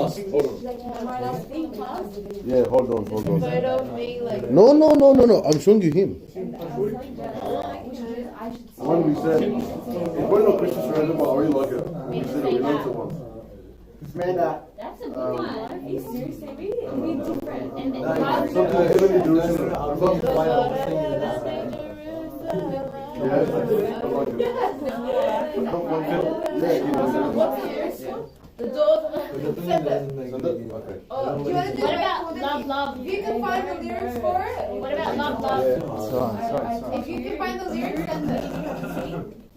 task. Hold on. Yeah, hold on. Photo of me, like. No. I'm showing you him. When we said, it's one of Christmas random, I already like it. We said we learned it once. That's a good one. Are you seriously read it? Read different. And then Something heaven in Jerusalem. Yeah, I like it. What's the lyrics for? The doors of the Send it? Okay. Oh, do you want to do what about love? If you can find the lyrics for it. What about love? If you can find the lyrics, send it.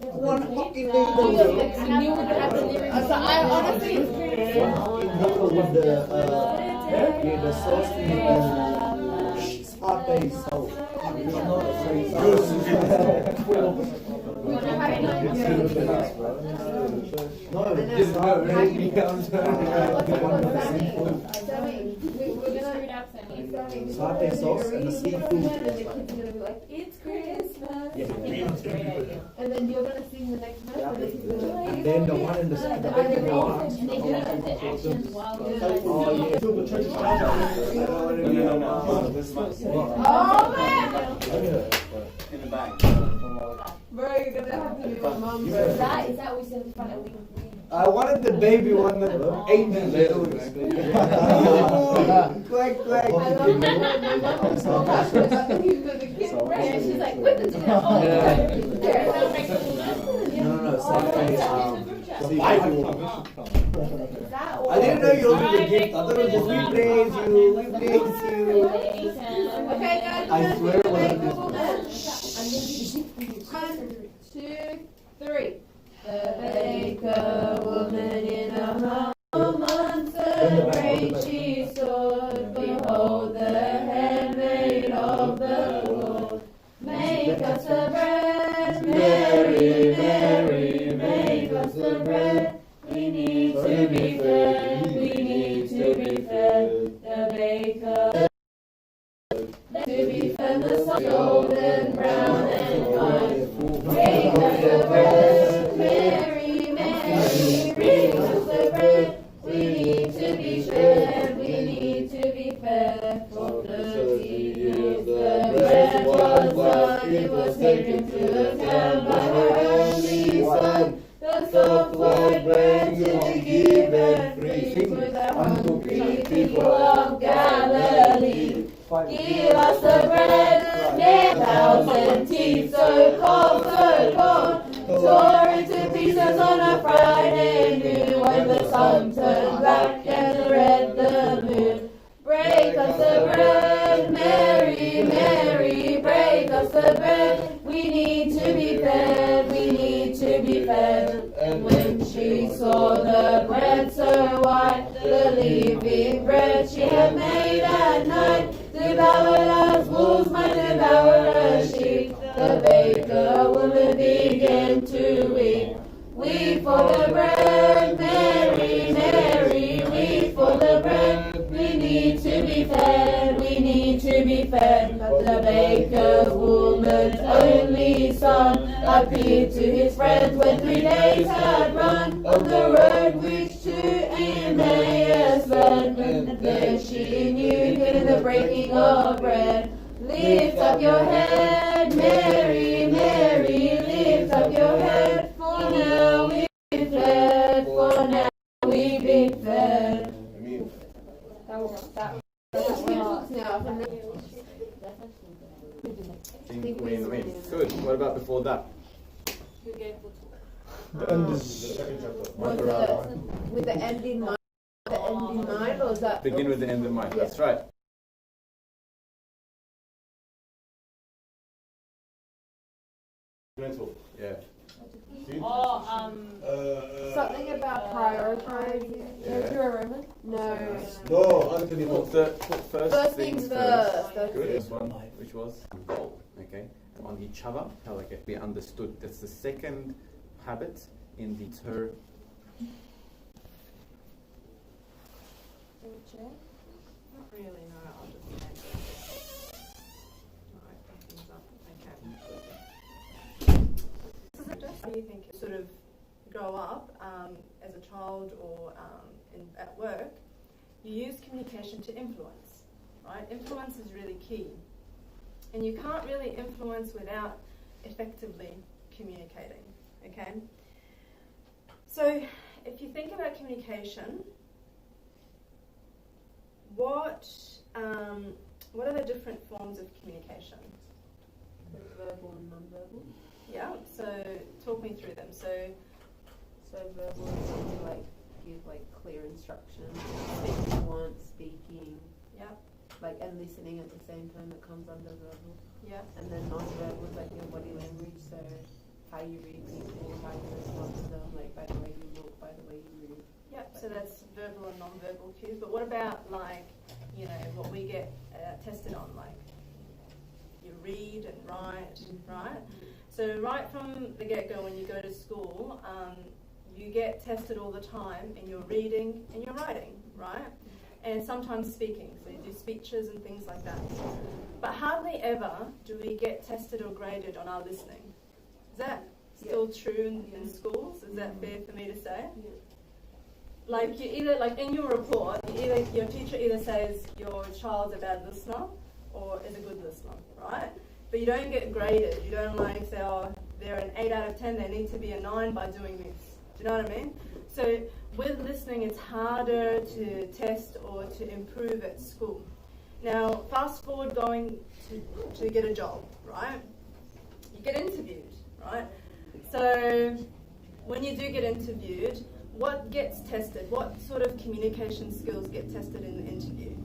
One fucking day. I knew we would have the lyrics. So I honestly, it's pretty With the sauce and satay sauce. It's not satay sauce and the seafood. it's Christmas. Yeah. And then you're gonna sing the next verse. And then the one in the And they do it with the actions while you're like, oh man! In the back. Bro, you're gonna have to do your mom. Is that what we said in front of we? I wanted the baby one that 8 minutes. Quick. I love that. My mom was so passionate about the kid, right? And she's like, whip it to them. Oh, yeah. No, satay. I didn't know you opened the gift. I thought it was just we praise you. Okay, guys. I swear it wasn't this one. 1, 2, 3. The baker woman in a home on the great she stood. Behold the handmaid of the Lord. Make us the bread, Mary, Mary, make us the bread. We need to be fed, we need to be fed. The baker to be fed, the sun golden brown and fine. Make us the bread, Mary, Mary, bring us the bread. We need to be fed, we need to be fed. For 30 years the bread was done, it was taken to the town by her only son. The soft white bread to be given free to the hungry people of Galilee. Give us the bread, 1,000 teeth, so cold, tore into pieces on a Friday noon when the sun turned black and red the moon. Break us the bread, Mary, Mary, break us the bread. We need to be fed, we need to be fed. And when she saw the bread so white, the living bread she had made at night, devoured as wolves might devour a sheep, the baker woman began to weep. Weep for the bread, Mary, Mary, weep for the bread. We need to be fed, we need to be fed. The baker's woman's only son appeared to his friends when 3 days had run on the road which to Emmaus led. And there she knew him in the breaking of bread. Lift up your head, Mary, Mary, lift up your head. For now we've been fed, for now we've been fed. Good. What about before that? With the end in mind, or is that? Begin with the end in mind. That's right. Yeah. Something about prioritizing. Yeah. You're a Roman? No. First things first. Good. This one, which was goal. Okay. On each other, how like it be understood. That's the second habit in the ter. Not really, no. I'll just make things up. Okay. How do you think you sort of grow up as a child or at work? you use communication to influence, right? Influence is really key. And you can't really influence without effectively communicating, okay? So if you think about communication, what are the different forms of communication? Verbal and non-verbal. Yeah, so talk me through them. So verbal is to like give like clear instructions, speaking once, speaking, yeah, like and listening at the same time, that comes under verbal. yeah, And then non-verbal is like your body language, so how you read people, how you respond to them, like by the way you look, by the way you move. yeah. So that's verbal and non-verbal cues. But what about like, you know, what we get tested on, like you read and write, right? So right from the get-go, when you go to school, you get tested all the time in your reading and your writing, right? And sometimes speaking, so you do speeches and things like that. But hardly ever do we get tested or graded on our listening. Is that still true in schools? Is that fair for me to say? Yeah. Like you either, like in your report, your teacher either says your child's a bad listener or is a good listener, right? But you don't get graded. You don't like say, oh, they're an 8 out of 10, they need to be a 9 by doing this. Do you know what I mean? So with listening, it's harder to test or to improve at school. Now, fast forward going to get a job, right? You get interviewed, right? So when you do get interviewed, what gets tested? What sort of communication skills get tested in the interview?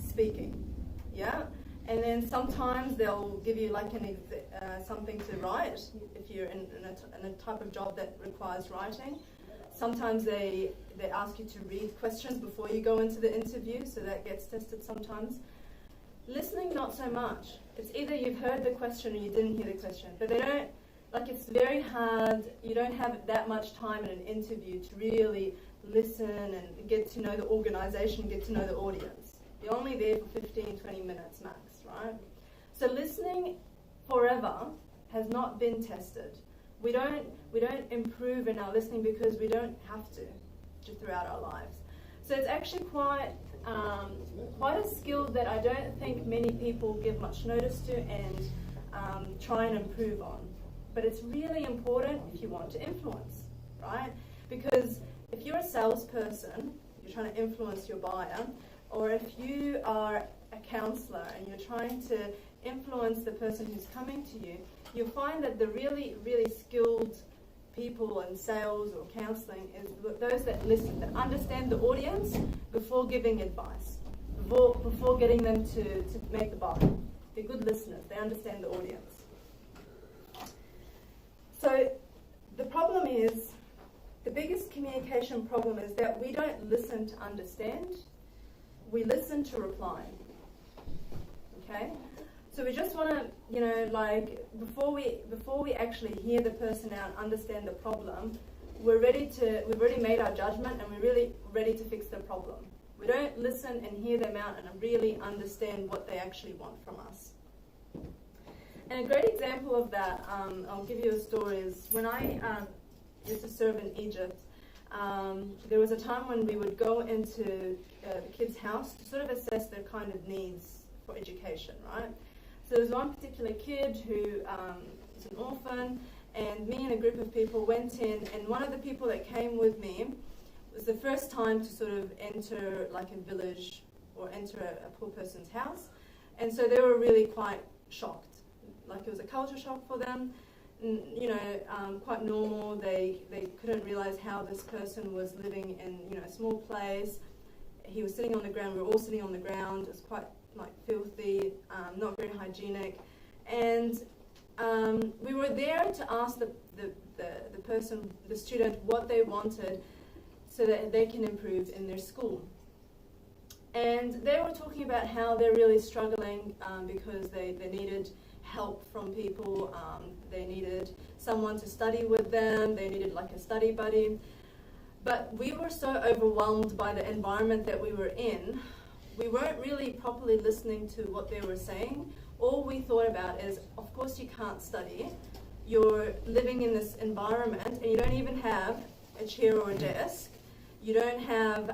Speaking, yeah? And then sometimes they'll give you like something to write if you're in a type of job that requires writing. Sometimes they ask you to read questions before you go into the interview, so that gets tested sometimes. Listening, not so much. It's either you've heard the question or you didn't hear the question, but they don't, like it's very hard, you don't have that much time in an interview to really listen and get to know the organization, get to know the audience. You're only there for 15, 20 minutes max, right? So listening forever has not been tested. We don't improve in our listening because we don't have to throughout our lives. So it's actually quite a skill that I don't think many people give much notice to and try and improve on. But it's really important if you want to influence, right? Because if you're a salesperson, you're trying to influence your buyer, or if you are a counselor and you're trying to influence the person who's coming to you, you'll find that the really, really skilled people in sales or counseling is those that listen, that understand the audience before giving advice, before getting them to make the buy. They're good listeners. They understand the audience. So the problem is, the biggest communication problem is that we don't listen to understand. We listen to reply. Okay? So we just want to, before we actually hear the person out and understand the problem, we've already made our judgment and we're really ready to fix the problem. We don't listen and hear them out and really understand what they actually want from us. And a great example of that, I'll give you a story, is when I used to serve in Egypt, there was a time when we would go into the kids' house to sort of assess their kind of needs for education, right? So there was one particular kid who was an orphan, and me and a group of people went in, and one of the people that came with me was the first time to sort of enter like a village or enter a poor person's house, and so they were really quite shocked. Like it was a culture shock for them, and, quite normal. They couldn't realize how this person was living in a small place. He was sitting on the ground. We were all sitting on the ground. It was quite like filthy, not very hygienic, and we were there to ask the person, the student, what they wanted so that they can improve in their school. And they were talking about how they're really struggling because they needed help from people, they needed someone to study with them, they needed like a study buddy. But we were so overwhelmed by the environment that we were in, we weren't really properly listening to what they were saying. All we thought about is, of course you can't study, you're living in this environment and you don't even have a chair or a desk, You don't have,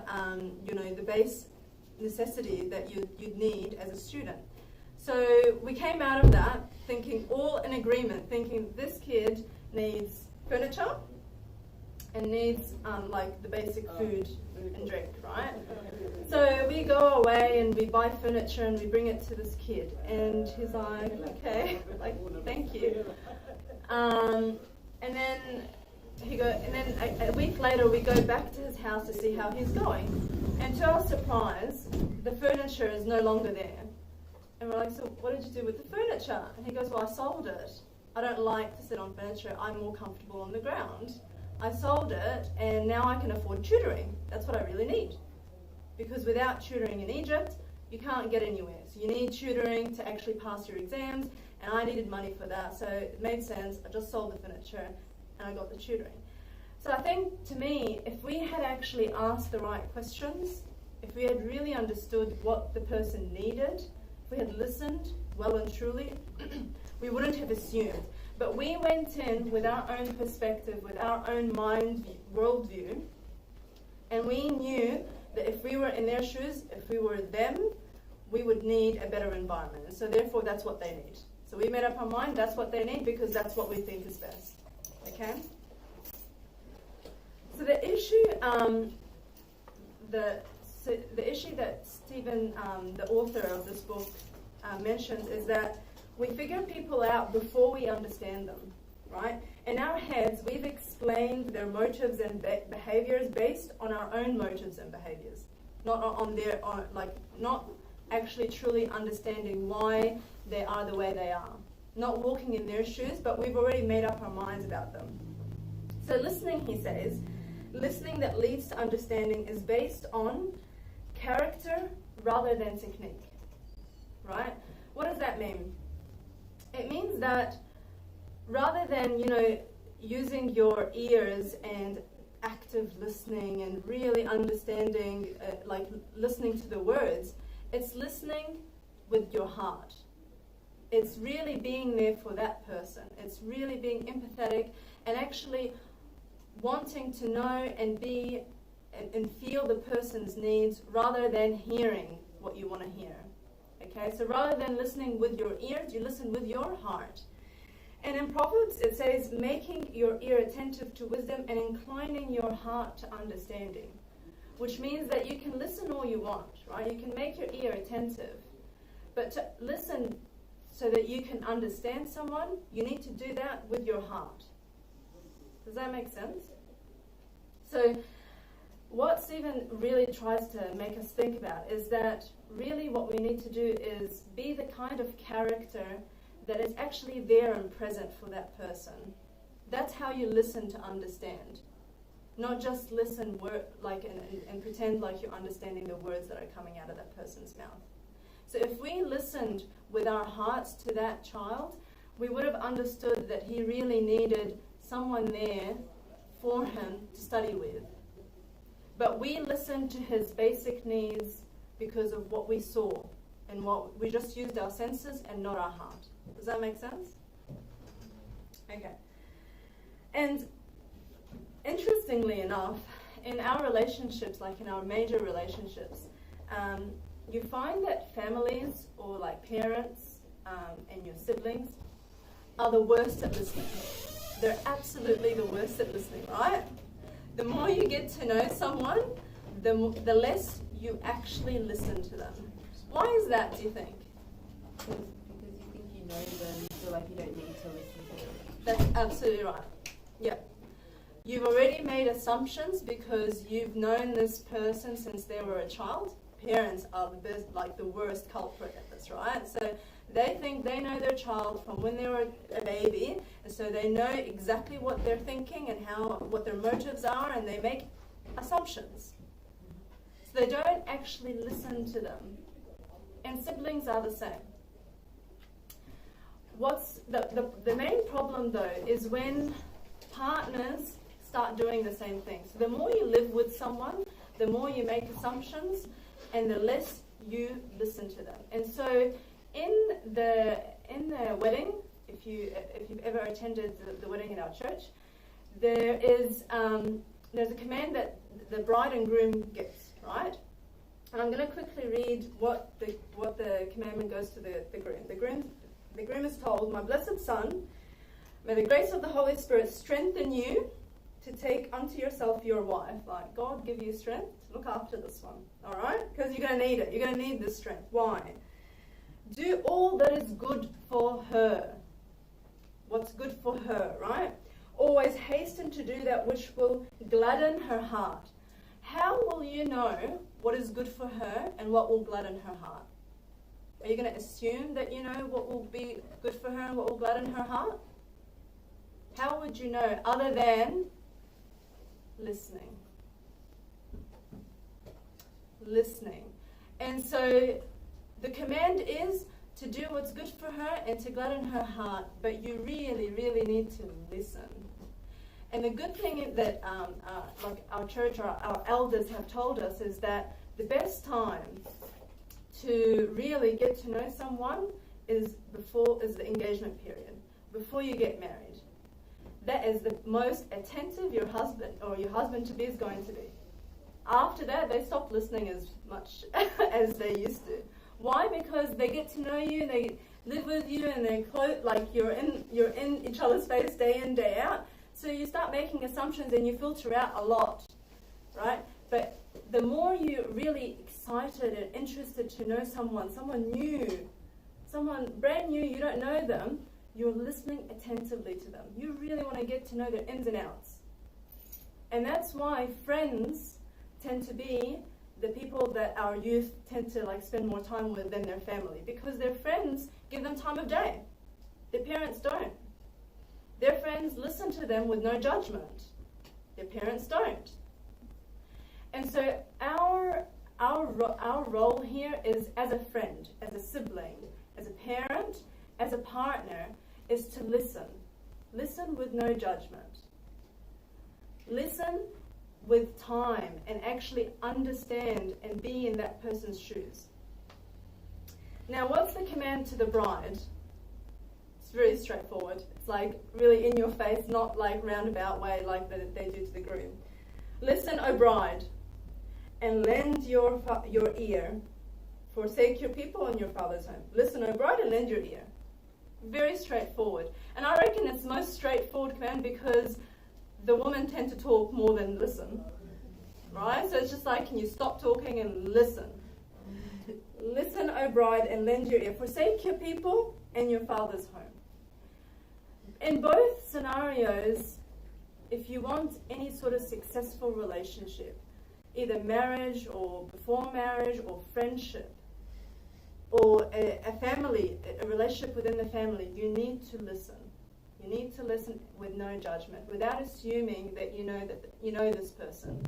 the base necessity that you'd need as a student. So we came out of that thinking, all in agreement, thinking this kid needs furniture and needs like the basic food and drink, right? So we go away and we buy furniture and we bring it to this kid, and he's like, okay, like thank you. And then a week later we go back to his house to see how he's going, and to our surprise, the furniture is no longer there. And we're like, so what did you do with the furniture? And he goes, well, I sold it. I don't like to sit on furniture. I'm more comfortable on the ground. I sold it, and now I can afford tutoring. That's what I really need. Because without tutoring in Egypt, you can't get anywhere. So you need tutoring to actually pass your exams, and I needed money for that. So it made sense. I just sold the furniture, and I got the tutoring. So I think, to me, if we had actually asked the right questions, if we had really understood what the person needed, if we had listened well and truly, we wouldn't have assumed. But we went in with our own perspective, with our own worldview, and we knew that if we were in their shoes, if we were them, we would need a better environment. And so therefore, that's what they need. So we made up our mind, that's what they need, because that's what we think is best. Okay? So the issue, the issue that Stephen, the author of this book, mentions is that we figure people out before we understand them, right? In our heads, we've explained their motives and behaviors based on our own motives and behaviors, not actually truly understanding why they are the way they are, not walking in their shoes, but we've already made up our minds about them. So listening, he says, listening that leads to understanding is based on character rather than technique, right? What does that mean? It means that rather than, using your ears and active listening and really understanding, listening to the words, it's listening with your heart. It's really being there for that person. It's really being empathetic and actually wanting to know and be and feel the person's needs rather than hearing what you want to hear. Okay, so rather than listening with your ears, you listen with your heart. And in Proverbs it says, making your ear attentive to wisdom and inclining your heart to understanding, which means that you can listen all you want, right? You can make your ear attentive, but to listen so that you can understand someone, you need to do that with your heart. Does that make sense? So what Stephen really tries to make us think about is that really what we need to do is be the kind of character that is actually there and present for that person. That's how you listen to understand. Not just listen and pretend like you're understanding the words that are coming out of that person's mouth. So if we listened with our hearts to that child, we would have understood that he really needed someone there for him to study with. But we listened to his basic needs because of what we saw and what we just used our senses and not our heart. Does that make sense? Okay. And interestingly enough, in our relationships, like in our major relationships, you find that families or like parents and your siblings are the worst at listening. They're absolutely the worst at listening, right? The more you get to know someone, the less you actually listen to them. Why is that, do you think? Because you think you know them, you feel like you don't need to listen to them. That's absolutely right. Yeah. You've already made assumptions because you've known this person since they were a child. Parents are the worst culprit at this, right? So they think they know their child from when they were a baby, and so they know exactly what they're thinking and what their motives are, and they make assumptions. So they don't actually listen to them. And siblings are the same. What's the main problem though is when partners start doing the same thing. So the more you live with someone, the more you make assumptions, and the less you listen to them. And so in the wedding, if you've ever attended the wedding in our church, there is there's a command that the bride and groom gets, right? And I'm going to quickly read what the commandment goes to the groom. The groom is told, "My blessed son, may the grace of the Holy Spirit strengthen you to take unto yourself your wife." Like, God give you strength to look after this one, all right? Because you're going to need it. You're going to need this strength. Why? "Do all that is good for her." What's good for her, right? "Always hasten to do that which will gladden her heart." How will you know what is good for her and what will gladden her heart? Are you going to assume that you know what will be good for her and what will gladden her heart? How would you know other than listening? Listening. And so the command is to do what's good for her and to gladden her heart, but you really, really need to listen. And the good thing is that like our church or our elders have told us is that the best time to really get to know someone is the engagement period, before you get married. That is the most attentive your husband or your husband-to-be is going to be. After that, they stop listening as much as they used to. Why? Because they get to know you, they live with you, and they're close, like you're in each other's face day in, day out. So you start making assumptions and you filter out a lot, right? But the more you're really excited and interested to know someone new, someone brand new, you don't know them, you're listening attentively to them. You really want to get to know their ins and outs. And that's why friends tend to be the people that our youth tend to like spend more time with than their family, because their friends give them time of day. Their parents don't. Their friends listen to them with no judgment. Their parents don't. And so our role here is as a friend, as a sibling, as a parent, as a partner, is to listen. Listen with no judgment. Listen with time and actually understand and be in that person's shoes. Now, what's the command to the bride? It's very straightforward. It's like really in your face, not like roundabout way like they do to the groom. "Listen, O bride, and lend your ear. Forsake your people and your father's home." Listen, O bride, and lend your ear. Very straightforward. And I reckon it's the most straightforward command because the women tend to talk more than listen. Right? So it's just like, can you stop talking and listen? "Listen, O bride, and lend your ear. Forsake your people and your father's home." In both scenarios, if you want any sort of successful relationship, either marriage or before marriage or friendship, or a family, a relationship within the family, you need to listen. You need to listen with no judgment, without assuming that you know this person.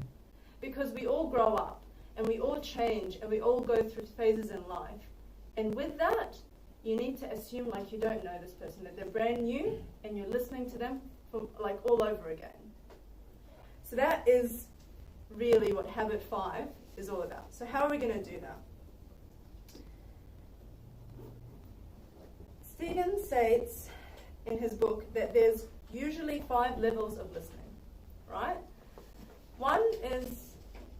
Because we all grow up, and we all change, and we all go through phases in life. And with that, you need to assume like you don't know this person, that they're brand new, and you're listening to them from like all over again. So that is really what habit 5 is all about. So how are we going to do that? Stephen states in his book that there's usually 5 levels of listening, right? One is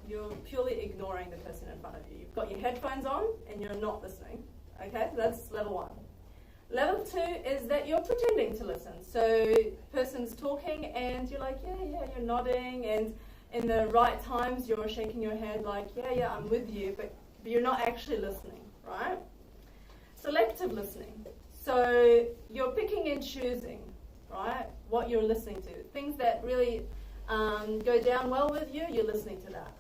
you're purely ignoring the person in front of you. You've got your headphones on and you're not listening. Okay, so that's level 1. Level 2 is that you're pretending to listen. So person's talking and you're like, yeah, you're nodding, and in the right times you're shaking your head like, yeah, I'm with you, but you're not actually listening, right? Selective listening. So you're picking and choosing, right, what you're listening to. Things that really go down well with you, you're listening to that.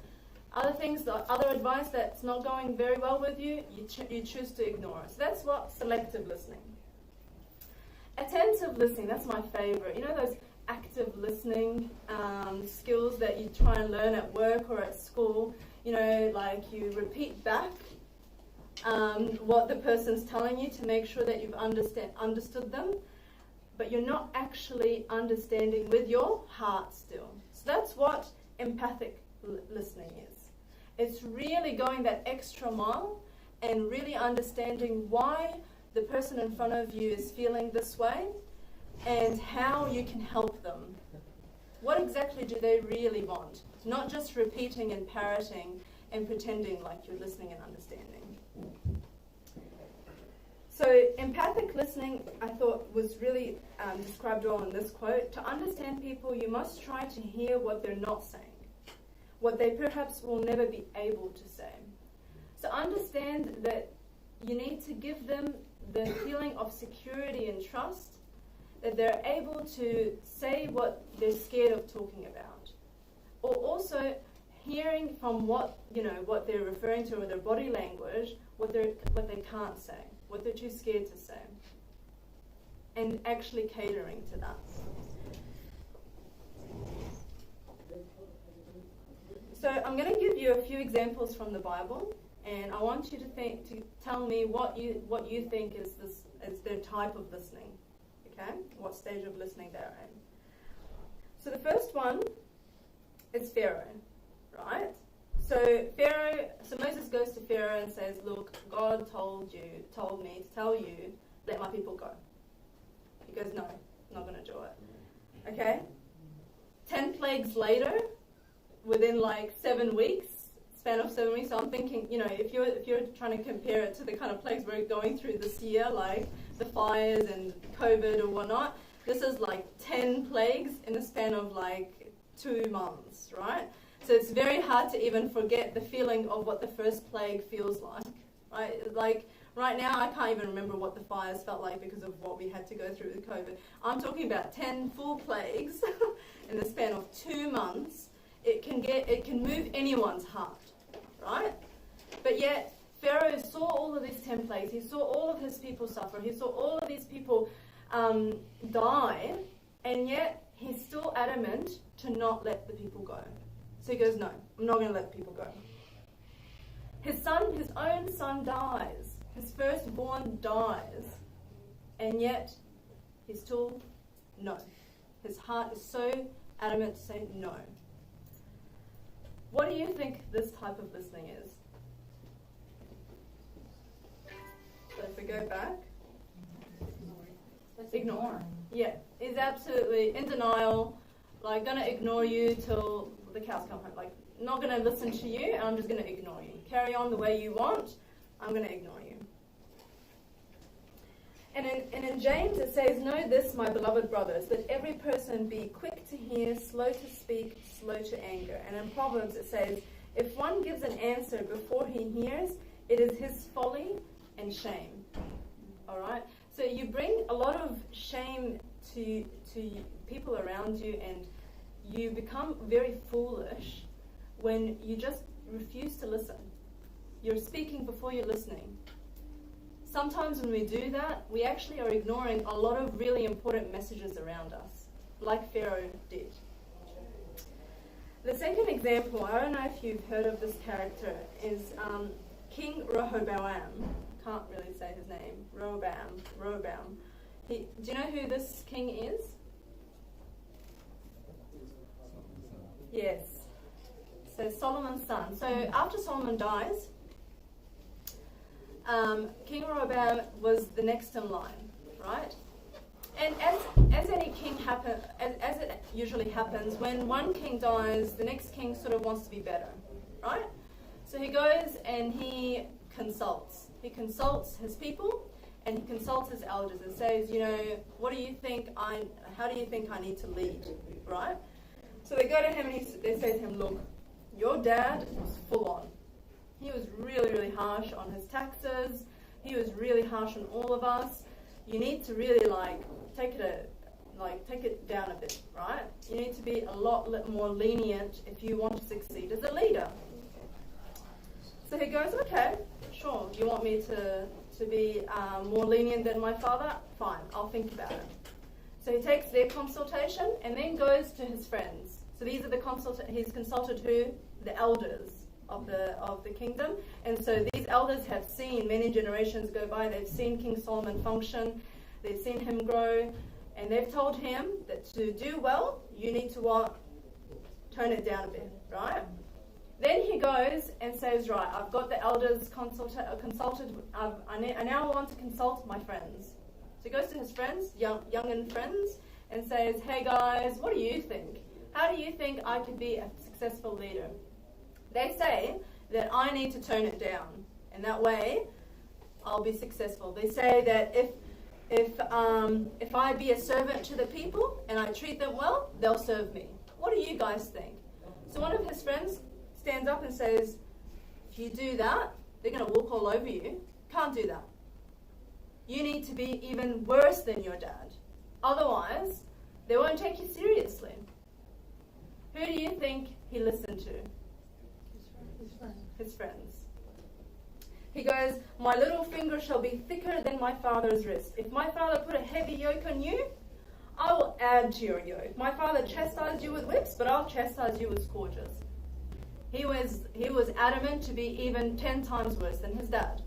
Other things, other advice that's not going very well with you, you choose to ignore. So that's what selective listening. Attentive listening, that's my favorite. You know those active listening skills that you try and learn at work or at school? You know, like you repeat back what the person's telling you to make sure that you've understood them, but you're not actually understanding with your heart still. So that's what empathic listening is. It's really going that extra mile and really understanding why the person in front of you is feeling this way and how you can help them. What exactly do they really want? Not just repeating and parroting and pretending like you're listening and understanding. So empathic listening, I thought, was really described well in this quote. To understand people, you must try to hear what they're not saying, what they perhaps will never be able to say. So understand that you need to give them the feeling of security and trust, that they're able to say what they're scared of talking about. Or also hearing from what they're referring to, or their body language, what they can't say, what they're too scared to say, and actually catering to that. So I'm going to give you a few examples from the Bible, and I want you to tell me what you think is their type of listening. Okay, what stage of listening they're in. So the first one is Pharaoh, right? So Moses goes to Pharaoh and says, "Look, God told me to tell you, let my people go." He goes, "No, I'm not going to do it." Okay? 10 plagues later, within like 7 weeks, span of 7 weeks. So I'm thinking, if you're trying to compare it to the kind of plagues we're going through this year, like the fires and COVID or whatnot, this is like 10 plagues in the span of like 2 months, right? So it's very hard to even forget the feeling of what the first plague feels like, right? Like right now, I can't even remember what the fires felt like because of what we had to go through with COVID. I'm talking about 10 full plagues in the span of 2 months. It can move anyone's heart, right? But yet, Pharaoh saw all of these 10 plagues. He saw all of his people suffer. He saw all of these people die, and yet he's still adamant to not let the people go. So he goes, "No, I'm not going to let the people go." His own son dies. His firstborn dies, and yet he's still no. His heart is so adamant to say no. What do you think this type of listening is? So if we go back, ignore. Yeah, he's absolutely in denial, like going to ignore you till the cows come home. Like, not going to listen to you, and I'm just going to ignore you. Carry on the way you want, I'm going to ignore you. And in James it says, "Know this, my beloved brothers, that every person be quick to hear, slow to speak, slow to anger." And in Proverbs it says, "If one gives an answer before he hears, it is his folly and shame." All right? So you bring a lot of shame to people around you, and you become very foolish when you just refuse to listen. You're speaking before you're listening. Sometimes when we do that, we actually are ignoring a lot of really important messages around us, like Pharaoh did. The second example, I don't know if you've heard of this character, is King Rehoboam. Can't really say his name. Rehoboam. Do you know who this king is? Yes. So Solomon's son. So after Solomon dies, King Rehoboam was the next in line, right? And as any king as it usually happens, when one king dies, the next king sort of wants to be better, right? So he goes and he consults. He consults his people, and he consults his elders and says, what do you think how do you think I need to lead, right? So they go to him and they say to him, "Look, your dad was full on. He was really, really harsh on his taxes. He was really harsh on all of us. You need to really take it down a bit, right? You need to be a lot more lenient if you want to succeed as a leader." So he goes, "Okay, sure. Do you want me to be more lenient than my father? Fine, I'll think about it." So he takes their consultation and then goes to his friends. So these are he's consulted who? The elders of the kingdom. And so these elders have seen many generations go by. They've seen King Solomon function. They've seen him grow. And they've told him that to do well, you need to what? Tone it down a bit, right? Then he goes and says, "Right, I've got the elders consulted. I now want to consult my friends." So he goes to his friends, young and friends, and says, "Hey guys, what do you think? How do you think I could be a successful leader? They say that I need to tone it down, and that way I'll be successful. They say that if I be a servant to the people and I treat them well, they'll serve me. What do you guys think? So one of his friends stands up and says, if you do that, they're going to walk all over you. Can't do that. You need to be even worse than your dad. Otherwise, they won't take you seriously. Who do you think he listened to? His friends. He goes, my little finger shall be thicker than my father's wrist. If my father put a heavy yoke on you, I will add to your yoke. My father chastised you with whips, but I'll chastise you with scourges. He was adamant to be even 10 times worse than his dad.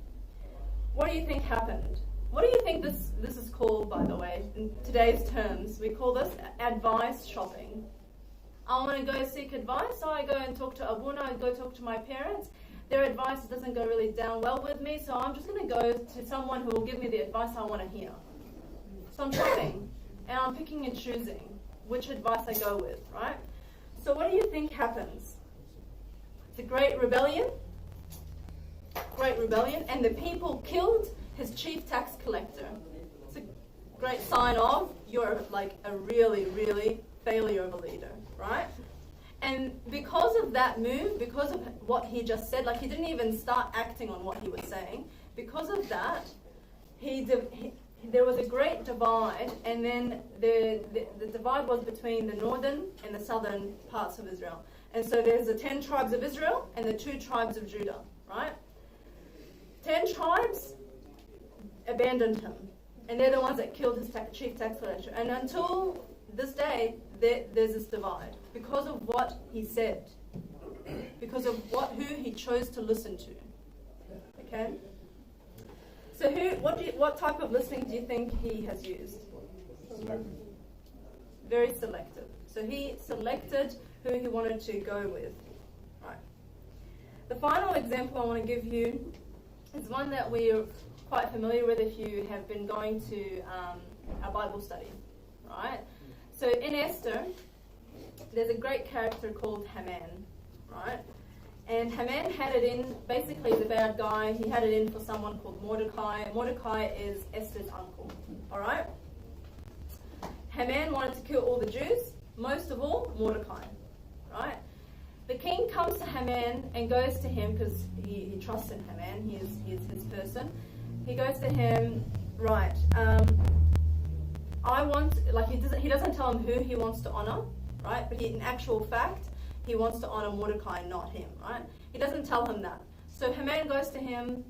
What do you think happened? What do you think this is called, by the way? In today's terms, we call this advice shopping. I want to go seek advice, so I go and talk to Abuna, I go talk to my parents. Their advice doesn't go really down well with me, so I'm just going to go to someone who will give me the advice I want to hear. So I'm shopping, and I'm picking and choosing which advice I go with, right? So what do you think happens? It's a great rebellion, and the people killed his chief tax collector. It's a great sign of you're like a really, really failure of a leader, right? And because of that move, because of what he just said, like he didn't even start acting on what he was saying, because of that, there was a great divide, and then the divide was between the northern and the southern parts of Israel. And so there's the 10 tribes of Israel and the 2 tribes of Judah, right? 10 tribes abandoned him, and they're the ones that killed his chief tax collector. And until this day, there's this divide because of what he said, because of who he chose to listen to. Okay. So what type of listening do you think he has used? Selective. Very selective. So he selected who he wanted to go with. Right. The final example I want to give you is one that we're quite familiar with if you have been going to our Bible study. Right. So in Esther, there's a great character called Haman. Right. And Haman had it in, basically the bad guy, he had it in for someone called Mordecai. Mordecai is Esther's uncle, all right? Haman wanted to kill all the Jews, most of all, Mordecai, right? The king comes to Haman and goes to him, because he trusts in Haman, he is his person. He goes to him, right, he doesn't tell him who he wants to honor, right? But in actual fact, he wants to honor Mordecai, not him, right? He doesn't tell him that. So Haman goes to him,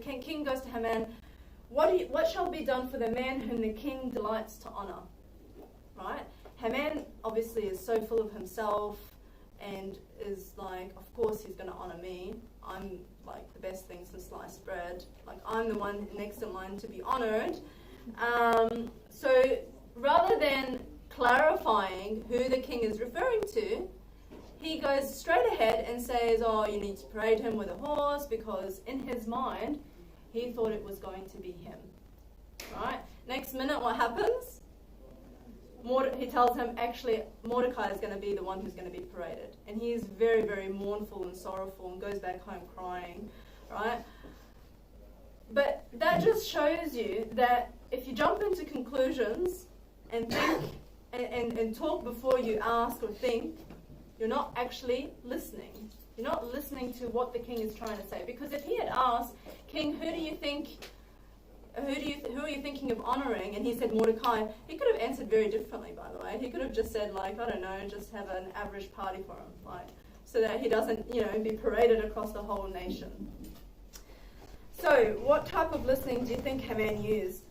king goes to Haman, what shall be done for the man whom the king delights to honor, right? Haman obviously is so full of himself and is like, of course he's going to honor me. I'm like the best thing since sliced bread. Like I'm the one next in line to be honored. So rather than clarifying who the king is referring to, he goes straight ahead and says, oh, you need to parade him with a horse, because in his mind, he thought it was going to be him. Right? Next minute, what happens? He tells him, actually, Mordecai is going to be the one who's going to be paraded. And he is very, very mournful and sorrowful and goes back home crying. Right? But that just shows you that if you jump into conclusions and think and talk before you ask or think, you're not actually listening. You're not listening to what the king is trying to say. Because if he had asked, King, who are you thinking of honoring? And he said Mordecai, he could have answered very differently, by the way. He could have just said, like, I don't know, just have an average party for him, like, so that he doesn't, be paraded across the whole nation. So, what type of listening do you think Haman used?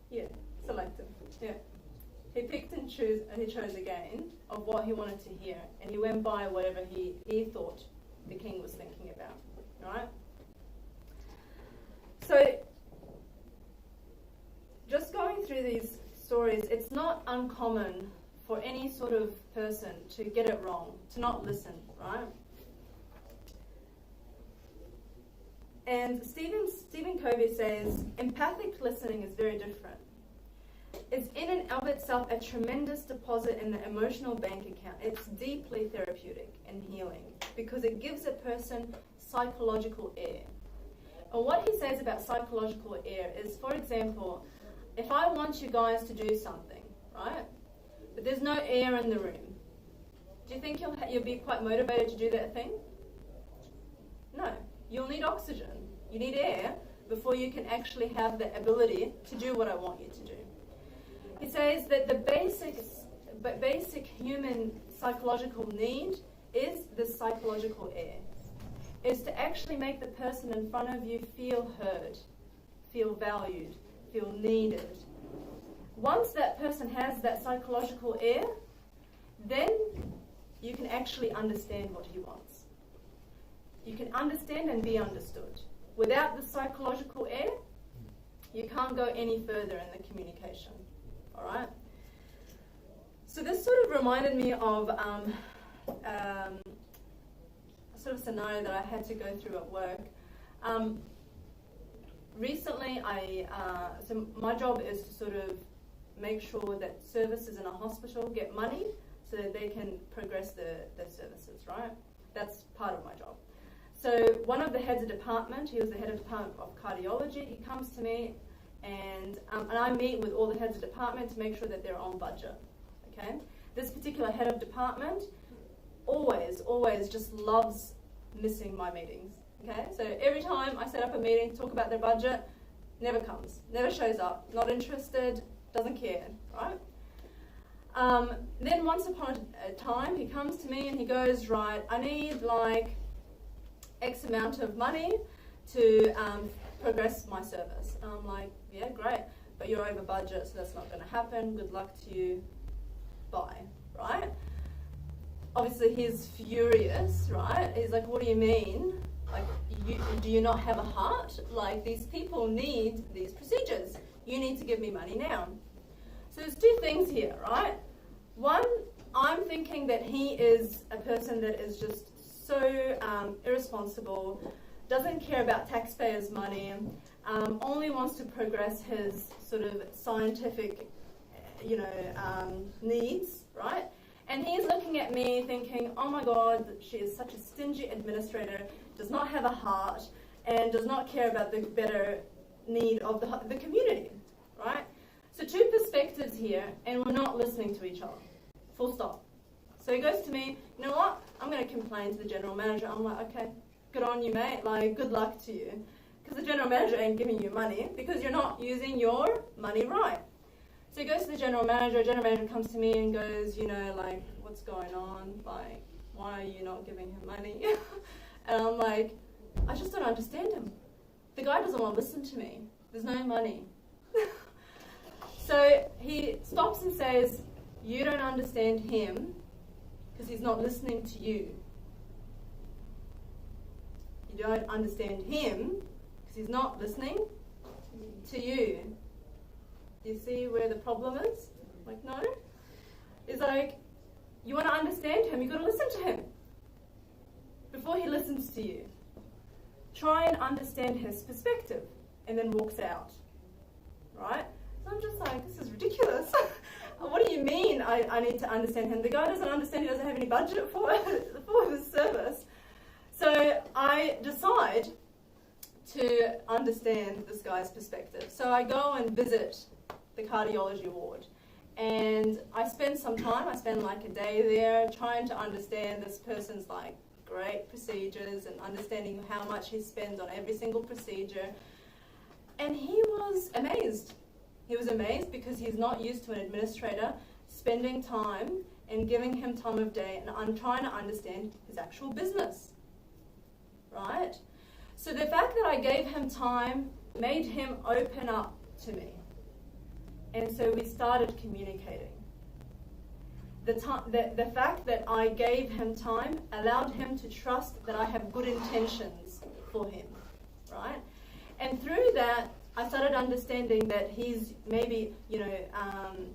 Yeah, selective. Yeah. He picked and chose again of what he wanted to hear, and he went by whatever he thought the king was thinking about. Right? So, just going through these stories, it's not uncommon for any sort of person to get it wrong, to not listen, right? And Stephen Covey says, empathic listening is very different. It's in and of itself a tremendous deposit in the emotional bank account. It's deeply therapeutic and healing because it gives a person psychological air. And what he says about psychological air is, for example, if I want you guys to do something, right, but there's no air in the room, do you think you'll be quite motivated to do that thing? No. You'll need oxygen. You need air before you can actually have the ability to do what I want you to do. He says that the basic human psychological need is the psychological air. Is to actually make the person in front of you feel heard, feel valued, feel needed. Once that person has that psychological air, then you can actually understand what he wants. You can understand and be understood. Without the psychological air, you can't go any further in the communication. All right? So this sort of reminded me of a sort of scenario that I had to go through at work. Recently, so my job is to sort of make sure that services in a hospital get money so that they can progress their services, right? That's part of my job. So one of the heads of department, he was the head of department of cardiology, he comes to me and I meet with all the heads of department to make sure that they're on budget, okay? This particular head of department always just loves missing my meetings, okay? So every time I set up a meeting, talk about their budget, never comes, never shows up, not interested, doesn't care, right? Then once upon a time, he comes to me and he goes, right, I need like X amount of money to progress my service. And I'm like, yeah, great, but you're over budget, so that's not going to happen. Good luck to you. Bye, right? Obviously, he's furious, right? He's like, what do you mean? Like, do you not have a heart? Like, these people need these procedures. You need to give me money now. So there's two things here, right? One, I'm thinking that he is a person that is just so irresponsible, doesn't care about taxpayers' money, only wants to progress his sort of scientific, needs, right? And he's looking at me thinking, oh my God, she is such a stingy administrator, does not have a heart, and does not care about the better need of the community, right? So two perspectives here, and we're not listening to each other. Full stop. So he goes to me, you know what? I'm going to complain to the general manager. I'm like, okay, good on you, mate. Like, good luck to you. Because the general manager ain't giving you money because you're not using your money right. So he goes to the general manager. General manager comes to me and goes, like, what's going on? Like, why are you not giving him money? And I'm like, I just don't understand him. The guy doesn't want to listen to me. There's no money. So he stops and says, you don't understand him because he's not listening to you. You don't understand him because he's not listening to you. Do you see where the problem is? Like, no. It's like, you want to understand him, you've got to listen to him before he listens to you. Try and understand his perspective and then walks out. Right? So I'm just like, this is ridiculous. What do you mean I need to understand him? The guy doesn't understand, he doesn't have any budget for his service. So I decide to understand this guy's perspective. So I go and visit the cardiology ward. And I spend some time, I spend like a day there trying to understand this person's like great procedures and understanding how much he spends on every single procedure. And he was amazed. He was amazed because he's not used to an administrator spending time and giving him time of day, and I'm trying to understand his actual business, right? So the fact that I gave him time made him open up to me. And so we started communicating. The fact that I gave him time allowed him to trust that I have good intentions for him, right? And through that, I started understanding that he's maybe,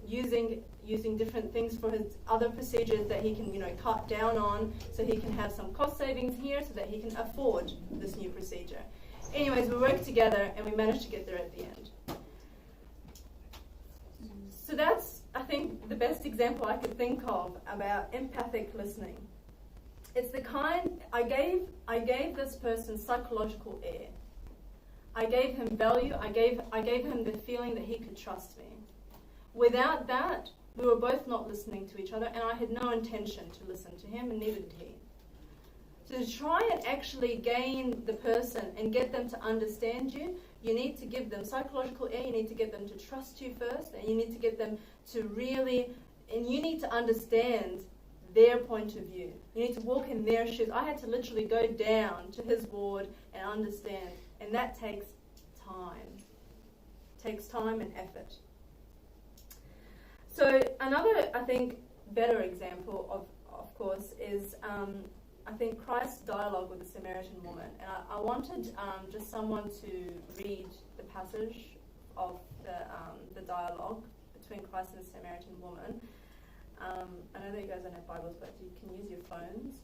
using different things for his other procedures that he can, cut down on, so he can have some cost savings here so that he can afford this new procedure. Anyways, we worked together and we managed to get there at the end. So that's, I think, the best example I could think of about empathic listening. It's the kind, I gave this person psychological air. I gave him value, I gave him the feeling that he could trust me. Without that, we were both not listening to each other, and I had no intention to listen to him, and neither did he. So to try and actually gain the person and get them to understand you, you need to give them psychological air, you need to get them to trust you first, and you need to get them to really, and you need to understand their point of view. You need to walk in their shoes. I had to literally go down to his ward and understand, and that takes time. It takes time and effort. So another, I think, better example of course, is I think Christ's dialogue with the Samaritan woman. And I wanted just someone to read the passage of the dialogue between Christ and the Samaritan woman. I know that you guys don't have Bibles, but you can use your phones.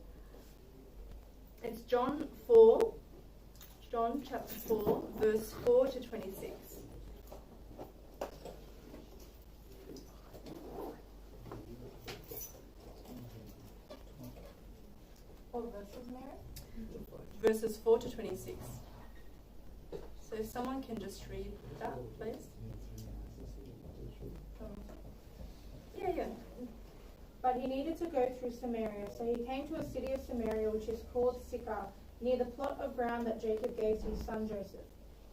It's John chapter 4, verse 4 to 26. What verses, Mary? Verses 4 to 26. So if someone can just read that, please. Yeah. But he needed to go through Samaria, so he came to a city of Samaria which is called Sychar, near the plot of ground that Jacob gave to his son Joseph.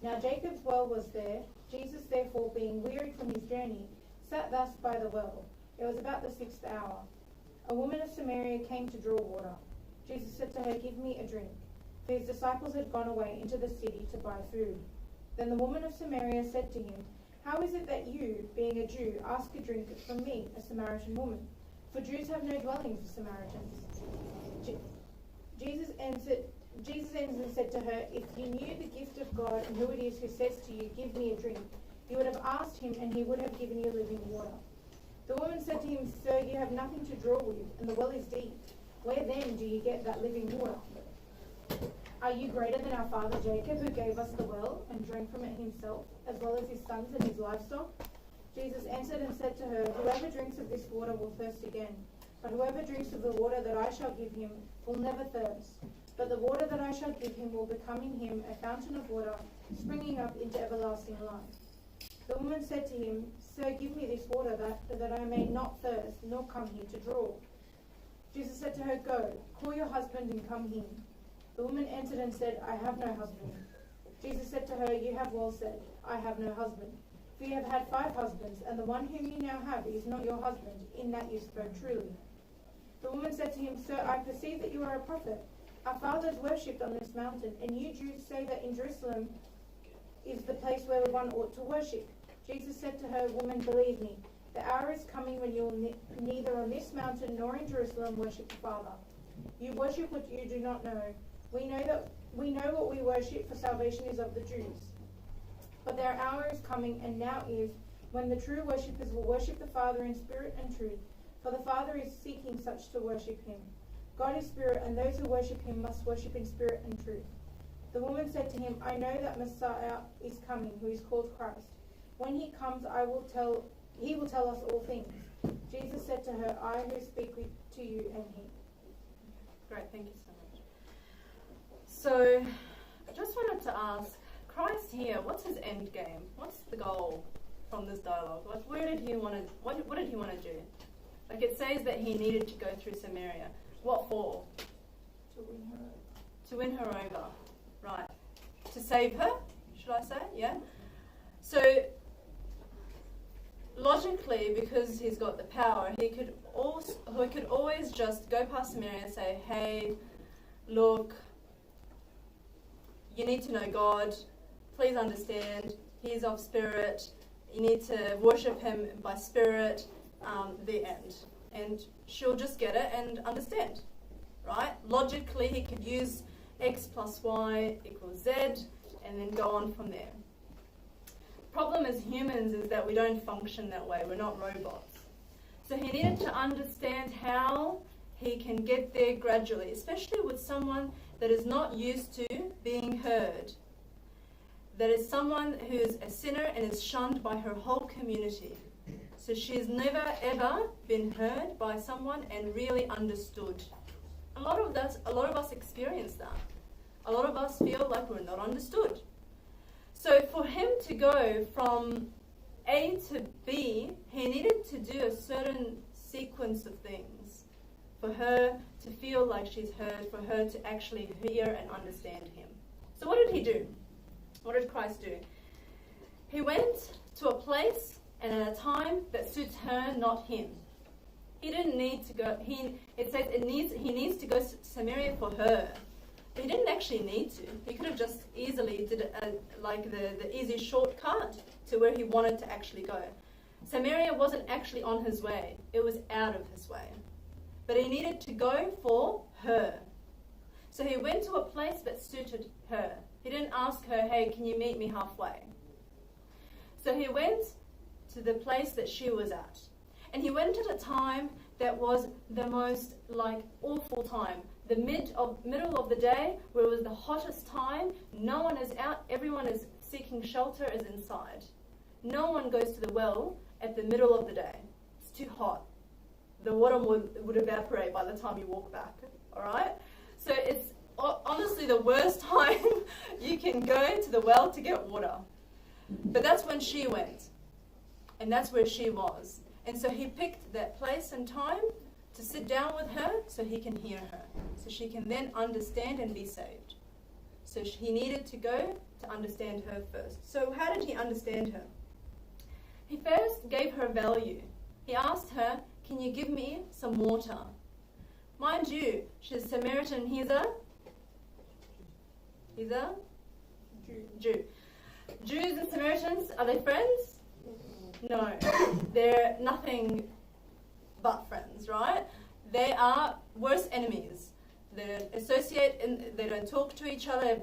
Now Jacob's well was there. Jesus, therefore, being wearied from his journey, sat thus by the well. It was about the 6th hour. A woman of Samaria came to draw water. Jesus said to her, "Give me a drink." For his disciples had gone away into the city to buy food. Then the woman of Samaria said to him, "How is it that you, being a Jew, ask a drink from me, a Samaritan woman? For Jews have no dwelling for Samaritans." Jesus answered and said to her, "If you knew the gift of God and who it is who says to you, 'Give me a drink,' you would have asked him and he would have given you living water." The woman said to him, "Sir, you have nothing to draw with, and the well is deep. Where then do you get that living water? Are you greater than our father Jacob, who gave us the well and drank from it himself, as well as his sons and his livestock?" Jesus answered and said to her, "Whoever drinks of this water will thirst again, but whoever drinks of the water that I shall give him will never thirst. But the water that I shall give him will become in him a fountain of water, springing up into everlasting life." The woman said to him, "Sir, give me this water that I may not thirst, nor come here to draw." Jesus said to her, "Go, call your husband and come here." The woman answered and said, "I have no husband." Jesus said to her, "You have well said, 'I have no husband.' For you have had 5 husbands, and the one whom you now have is not your husband, in that you spoke truly." The woman said to him, "Sir, I perceive that you are a prophet. Our fathers worshipped on this mountain, and you Jews say that in Jerusalem is the place where one ought to worship." Jesus said to her, "Woman, believe me, the hour is coming when you will neither on this mountain nor in Jerusalem worship the Father. You worship what you do not know. We know what we worship, for salvation is of the Jews. But their hour is coming, and now is, when the true worshippers will worship the Father in spirit and truth, for the Father is seeking such to worship him. God is spirit, and those who worship him must worship in spirit and truth." The woman said to him, "I know that Messiah is coming, who is called Christ. When he comes, he will tell us all things." Jesus said to her, "I who speak to you am he." Great, thank you so much. So, I just wanted to ask, Christ here, what's his end game? What's the goal from this dialogue? Like, where did he want to? What did he want to do? Like, it says that he needed to go through Samaria. What for? To win her over, right? To save her, should I say? Yeah. So, logically, because he's got the power, he could always just go past Samaria and say, "Hey, look, you need to know God. Please understand, he's of spirit. You need to worship him by spirit." The end. And she'll just get it and understand, right? Logically, he could use X plus Y equals Z and then go on from there. problem as humans is that we don't function that way. We're not robots. So he needed to understand how he can get there gradually, especially with someone that is not used to being heard. That is someone who is a sinner and is shunned by her whole community. So she's never ever been heard by someone and really understood. A lot of us experience that. A lot of us feel like we're not understood. So for him to go from A to B, he needed to do a certain sequence of things for her to feel like she's heard, for her to actually hear and understand him. So what did he do? What did Christ do? He went to a place and at a time that suits her, not him. He didn't need to go. It says he needs to go to Samaria for her. But he didn't actually need to. He could have just easily did the easy shortcut to where he wanted to actually go. Samaria wasn't actually on his way. It was out of his way. But he needed to go for her. So he went to a place that suited her. He didn't ask her, hey, can you meet me halfway? So he went to the place that she was at. And he went at a time that was the most awful time. The middle of the day, where it was the hottest time. No one is out. Everyone is seeking shelter, is inside. No one goes to the well at the middle of the day. It's too hot. The water would evaporate by the time you walk back. All right? So it's honestly the worst time you can go to the well to get water. But that's when she went. And that's where she was. And so he picked that place and time to sit down with her so he can hear her. So she can then understand and be saved. So he needed to go to understand her first. So how did he understand her? He first gave her value. He asked her, can you give me some water? Mind you, she's Samaritan. He's a Jew. Jews and Samaritans, are they friends? No, they're nothing but friends, right? They are worse enemies. They don't associate, they don't talk to each other. If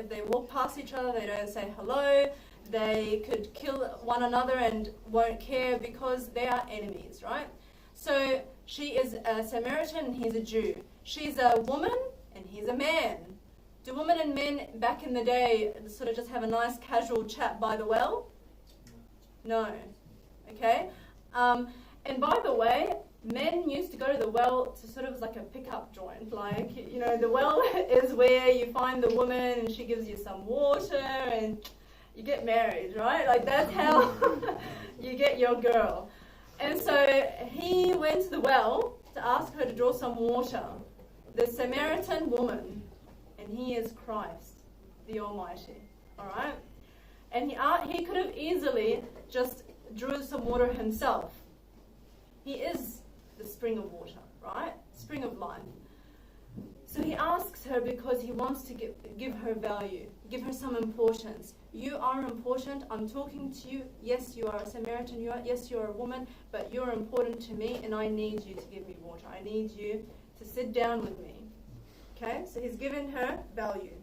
they walk past each other, they don't say hello. They could kill one another and won't care because they are enemies, right? So she is a Samaritan and he's a Jew. She's a woman and he's a man. Do women and men back in the day sort of just have a nice casual chat by the well? No. Okay? And by the way, men used to go to the well to sort of like a pickup joint. The well is where you find the woman and she gives you some water and you get married, right? That's how you get your girl. And so he went to the well to ask her to draw some water. The Samaritan woman, and he is Christ, the Almighty, all right? And he could have easily just drew some water himself. He is the spring of water, right? Spring of life. So he asks her because he wants to give her value, give her some importance. You are important. I'm talking to you. Yes, you are a Samaritan. Yes, you are a woman, but you're important to me, and I need you to give me water. I need you to sit down with me. Okay? So he's given her value.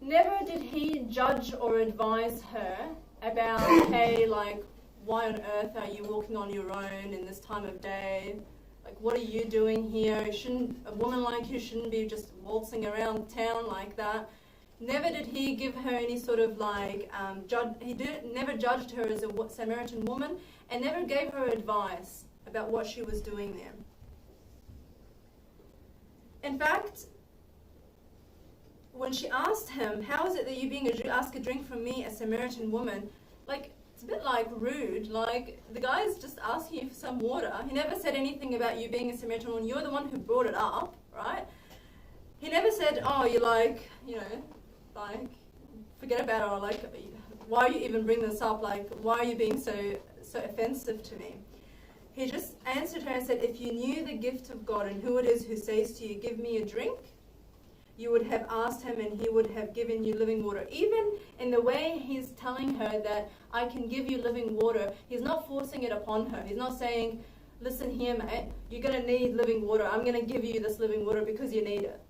Never did he judge or advise her about, hey, why on earth are you walking on your own in this time of day? What are you doing here? A woman like you shouldn't be just waltzing around town like that. Never did he give her any sort of never judged her as a Samaritan woman and never gave her advice about what she was doing there. In fact, when she asked him, how is it that you being a Jew ask a drink from me, a Samaritan woman? It's a bit rude. The guy's just asking you for some water. He never said anything about you being a Samaritan woman. You're the one who brought it up, right? He never said, oh, forget about it, or why are you even bringing this up? Why are you being so offensive to me? He just answered her and said, if you knew the gift of God and who it is who says to you, give me a drink, you would have asked him and he would have given you living water. Even in the way he's telling her that I can give you living water, he's not forcing it upon her. He's not saying, listen here, mate, you're going to need living water. I'm going to give you this living water because you need it.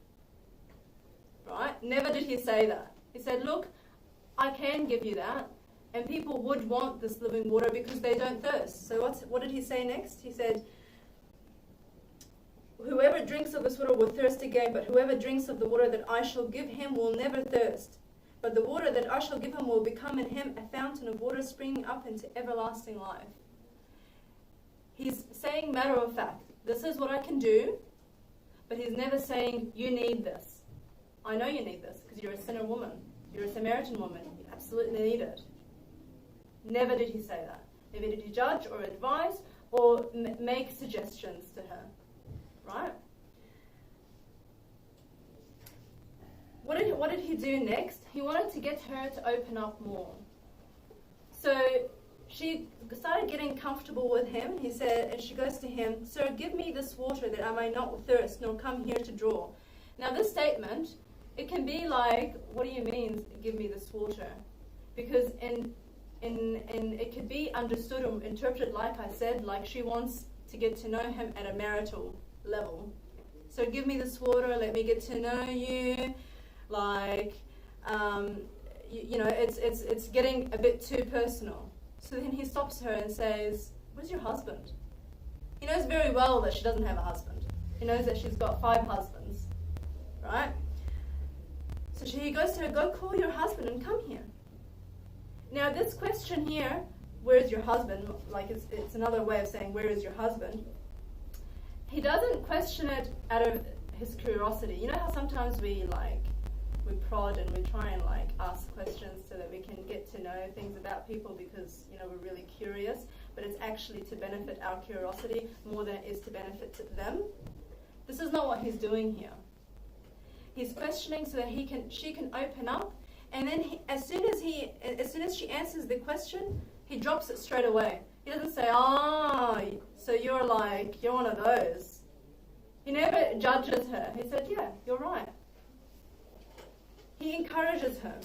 Right? Never did he say that. He said, look, I can give you that, and people would want this living water because they don't thirst. So what did he say next? He said, whoever drinks of this water will thirst again, but whoever drinks of the water that I shall give him will never thirst. But the water that I shall give him will become in him a fountain of water springing up into everlasting life. He's saying matter of fact, this is what I can do, but he's never saying, you need this. I know you need this because you're a sinner woman. You're a Samaritan woman. You absolutely need it. Never did he say that. Never did he judge or advise or make suggestions to her. Right? What did he do next? He wanted to get her to open up more. So she started getting comfortable with him. He said, and she goes to him, "Sir, give me this water that I may not thirst, nor come here to draw." Now this statement, it can be like, what do you mean, give me this water? Because in it could be understood or interpreted, like I said, like she wants to get to know him at a marital level. So give me this water, let me get to know you. Like, it's getting a bit too personal. So then he stops her and says, "Where's your husband?" He knows very well that she doesn't have a husband. He knows that she's got 5 husbands, right? So he goes to her, "Go call your husband and come here." Now this question here, "Where is your husband?" like it's another way of saying, "Where is your husband?" He doesn't question it out of his curiosity. You know how sometimes we prod and we try and ask questions so that we can get to know things about people because we're really curious, but it's actually to benefit our curiosity more than it is to benefit them. This is not what he's doing here. He's questioning so that she can open up, and then as soon as she answers the question, he drops it straight away. He doesn't say, "Oh, so you're one of those." He never judges her. He said, "Yeah, you're right." He encourages her.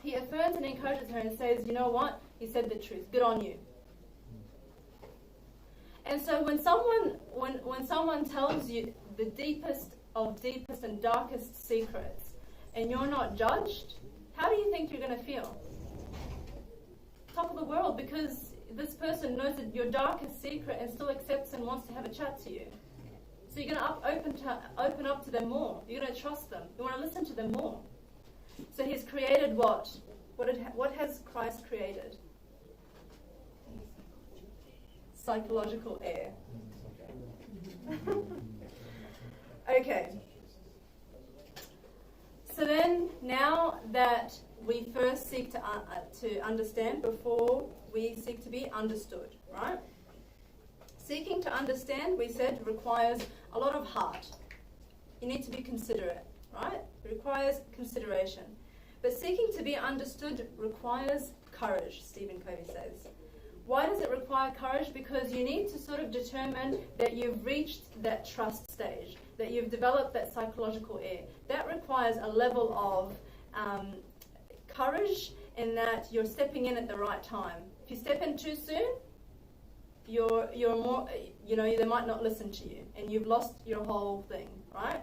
He affirms and encourages her and says, "You know what? You said the truth. Good on you." And so when someone tells you the deepest and darkest secrets and you're not judged, how do you think you're going to feel? Top of the world, because this person knows that your darkest secret and still accepts and wants to have a chat to you. So you're going to open up to them more. You're going to trust them. You want to listen to them more. So he's created what? What has Christ created? Psychological air. Okay. So then, now that we first seek to understand before we seek to be understood, right? Seeking to understand, we said, requires a lot of heart. You need to be considerate, right? It requires consideration. But seeking to be understood requires courage, Stephen Covey says. Why does it require courage? Because you need to sort of determine that you've reached that trust stage, that you've developed that psychological air. That requires a level of courage in that you're stepping in at the right time. If you step in too soon, you're more, they might not listen to you, and you've lost your whole thing, right?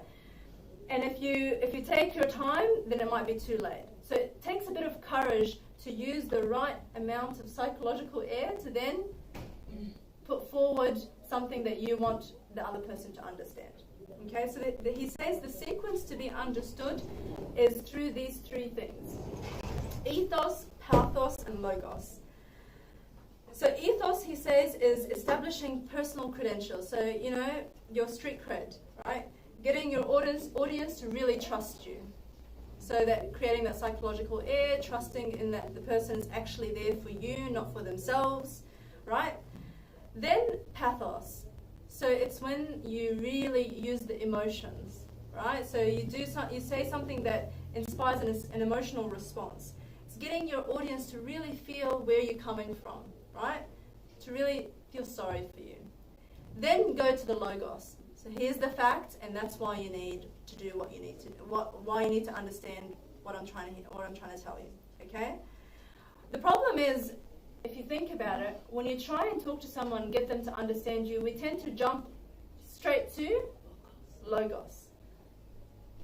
And if you take your time, then it might be too late. So it takes a bit of courage to use the right amount of psychological air to then put forward something that you want the other person to understand. Okay, so he says the sequence to be understood is through these 3 things: ethos, pathos, and logos. So ethos, he says, is establishing personal credentials. So, your street cred, right? Getting your audience to really trust you. So that creating that psychological air, trusting in that the person is actually there for you, not for themselves, right? Then pathos. So it's when you really use the emotions, right? So you say something that inspires an emotional response. It's getting your audience to really feel where you're coming from, right? To really feel sorry for you. Then go to the logos. So here's the fact, and that's why you need to do what you need to do. Why you need to understand what I'm trying to tell you. Okay? The problem is, if you think about it, when you try and talk to someone, get them to understand you, we tend to jump straight to logos.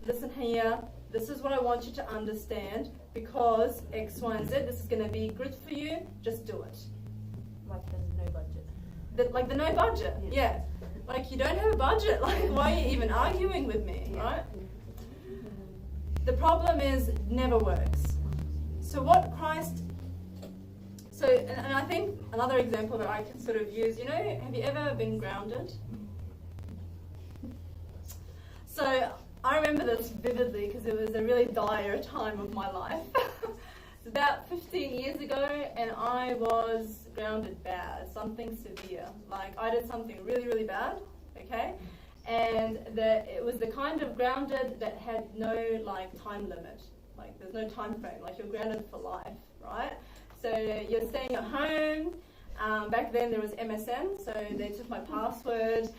Listen here, this is what I want you to understand because X, Y, and Z, this is going to be good for you, just do it. Like the no budget. Like the no budget, yeah. Like you don't have a budget, like why are you even arguing with me, right? The problem is it never works. So what Christ, and I think another example that I can sort of use, have you ever been grounded? So I remember this vividly because it was a really dire time of my life. It's about 15 years ago and I was grounded bad, something severe. Like I did something really, really bad, okay? And it was the kind of grounded that had no time limit. Like there's no time frame, like you're grounded for life, right? So you're staying at home. Back then there was MSN, so they took my password.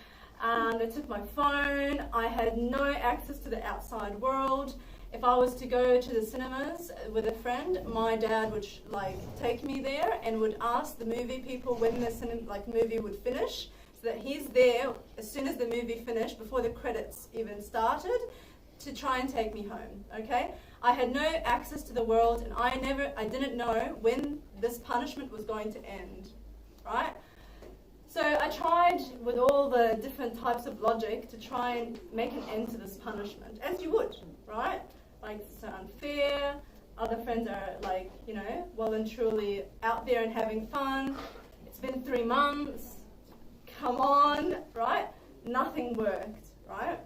They took my phone. I had no access to the outside world. If I was to go to the cinemas with a friend, my dad would take me there and would ask the movie people when the movie would finish, so that he's there as soon as the movie finished, before the credits even started, to try and take me home. Okay? I had no access to the world, and I didn't know when this punishment was going to end. Right? So I tried with all the different types of logic to try and make an end to this punishment, as you would, right? Like, it's so unfair. Other friends are well and truly out there and having fun. It's been 3 months. Come on, right? Nothing worked, right?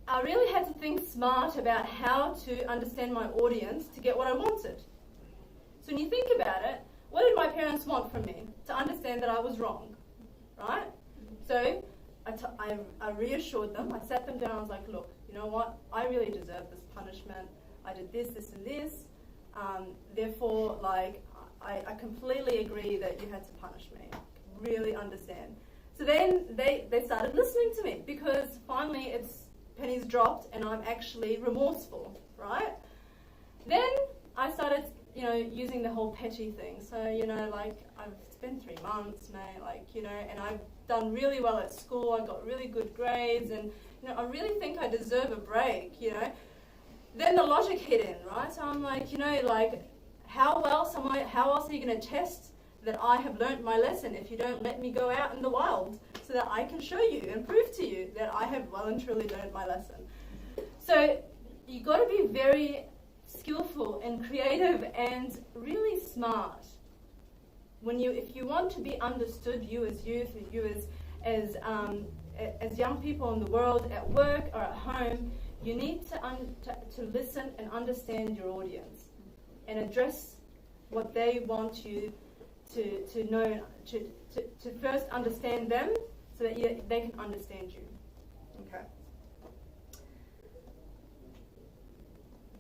I really had to think smart about how to understand my audience to get what I wanted. So when you think about it, what did my parents want from me? To understand that I was wrong, right? So I reassured them. I sat them down. I was like, look, you know what? I really deserve this punishment. I did this, this, and this. Therefore, I completely agree that you had to punish me. Really understand. So then they started listening to me because finally pennies dropped and I'm actually remorseful, right? Then I started using the whole petty thing. So, it's been 3 months, mate, and I've done really well at school. I got really good grades and, I really think I deserve a break, Then the logic hit in, right? So I'm like, how else are you going to test that I have learnt my lesson if you don't let me go out in the wild so that I can show you and prove to you that I have well and truly learnt my lesson? So you've got to be very skillful and creative and really smart. If you want to be understood, you as youth, you as young people in the world, at work or at home, you need to listen and understand your audience and address what they want you to know, to first understand them so that they can understand you. Okay.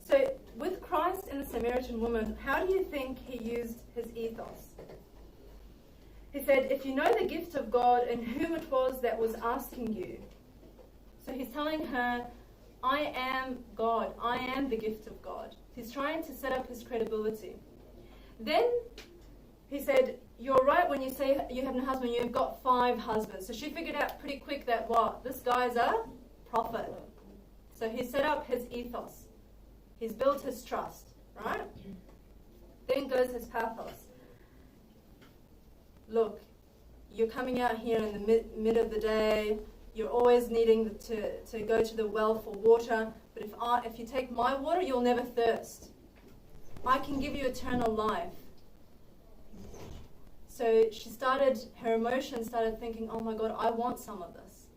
So with Christ and the Samaritan woman, how do you think he used his ethos? He said, if you know the gift of God and whom it was that was asking you. So he's telling her, I am God. I am the gift of God. He's trying to set up his credibility. Then he said, you're right when you say you have no husband, you've got 5 husbands. So she figured out pretty quick that this guy's a prophet. So he set up his ethos. He's built his trust, right? Then goes his pathos. Look, you're coming out here in the mid of the day. You're always needing to go to the well for water. But if you take my water, you'll never thirst. I can give you eternal life. So her emotions started thinking, oh my God, I want some of this.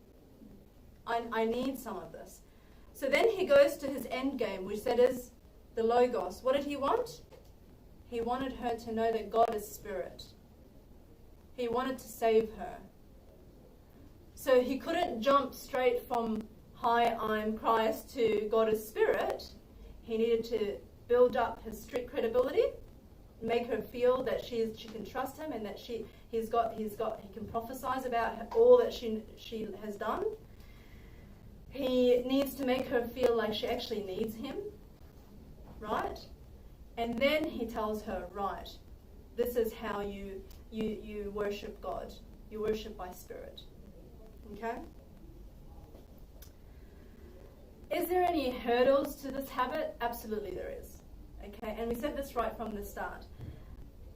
I need some of this. So then he goes to his end game, which that is the Logos. What did he want? He wanted her to know that God is spirit. He wanted to save her. So he couldn't jump straight from, hi, I'm Christ, to God is spirit. He needed to build up his street credibility, make her feel that she can trust him and that he can prophesize about all that she has done. He needs to make her feel like she actually needs him, right? And then he tells her, right, this is how you worship God. You worship by spirit. Okay? Is there any hurdles to this habit? Absolutely there is. Okay, and we said this right from the start.